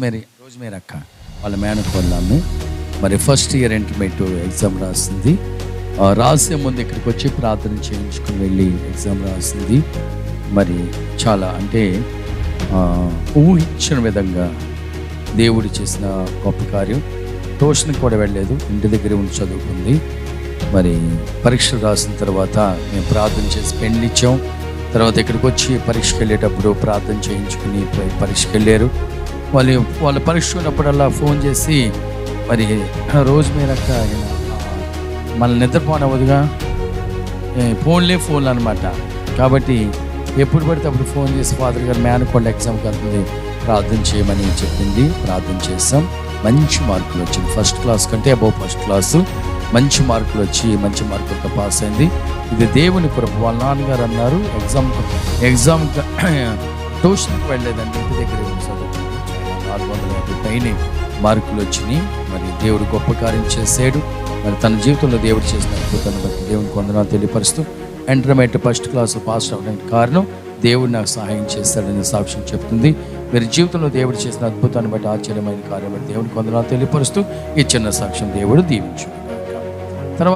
Rosemary అక్క వాళ్ళ మేనకోళ్ళాము. మరి ఫస్ట్ ఇయర్ ఇంటర్మీడియట్ ఎగ్జామ్ రాసింది. రాసే ముందు ఇక్కడికి వచ్చి ప్రార్థన చేయించుకుని వెళ్ళి ఎగ్జామ్ రాసింది. మరి చాలా అంటే ఊహించిన విధంగా దేవుడు చేసిన గొప్ప కార్యం. ట్యూషన్కి కూడా వెళ్ళలేదు, ఇంటి దగ్గర ఉండి చదువుకుంది. మరి పరీక్షలు రాసిన తర్వాత మేము ప్రార్థన చేసి పెళ్ళి ఇచ్చాం. తర్వాత ఇక్కడికి వచ్చి పరీక్షకి వెళ్ళేటప్పుడు ప్రార్థన చేయించుకుని పరీక్షకి వెళ్ళారు. వాళ్ళ పరీక్ష ఉన్నప్పుడల్లా ఫోన్ చేసి, మరి రోజు మీరక్క మన నిద్రపోనవదుగా, ఫోన్లు అనమాట. కాబట్టి ఎప్పుడు పడితే అప్పుడు ఫోన్ చేసి ఫాదర్ గారు మేనకోళ్ళ ఎగ్జామ్కి వెళ్తుంది, ప్రార్థన చేయమని చెప్పింది. ప్రార్థన చేస్తాం. మంచి మార్కులు వచ్చింది. ఫస్ట్ క్లాస్ కంటే అబౌవ్ ఫస్ట్ క్లాసు మంచి మార్కులు వచ్చి మంచి మార్కులతో పాస్ అయింది. ఇది దేవుని కృప. వాళ్ళ నాన్నగారు అన్నారు, ఎగ్జామ్ ట్యూషన్కి వెళ్ళలేదండి, ఇంటి దగ్గర చదువుకుంది. 450 పైన మార్కులు వచ్చినాయి. మరి దేవుడు గొప్ప కార్యం చేశాడు. మరి తన జీవితంలో దేవుడు చేసిన అద్భుతాన్ని బట్టి దేవునికి వందనాలు తెలియపరుస్తూ, ఇంటర్మీడియట్ ఫస్ట్ క్లాస్ పాస్ అవ్వడానికి కారణం దేవుడు నాకు సహాయం చేస్తాడని సాక్ష్యం చెప్తుంది. మీరు జీవితంలో దేవుడు చేసిన అద్భుతాన్ని బట్టి, ఆశ్చర్యమైన కార్యం బట్టి దేవునికి వందనాలు తెలియపరుస్తూ ఈ చిన్న సాక్ష్యం దేవుడు దీవించు.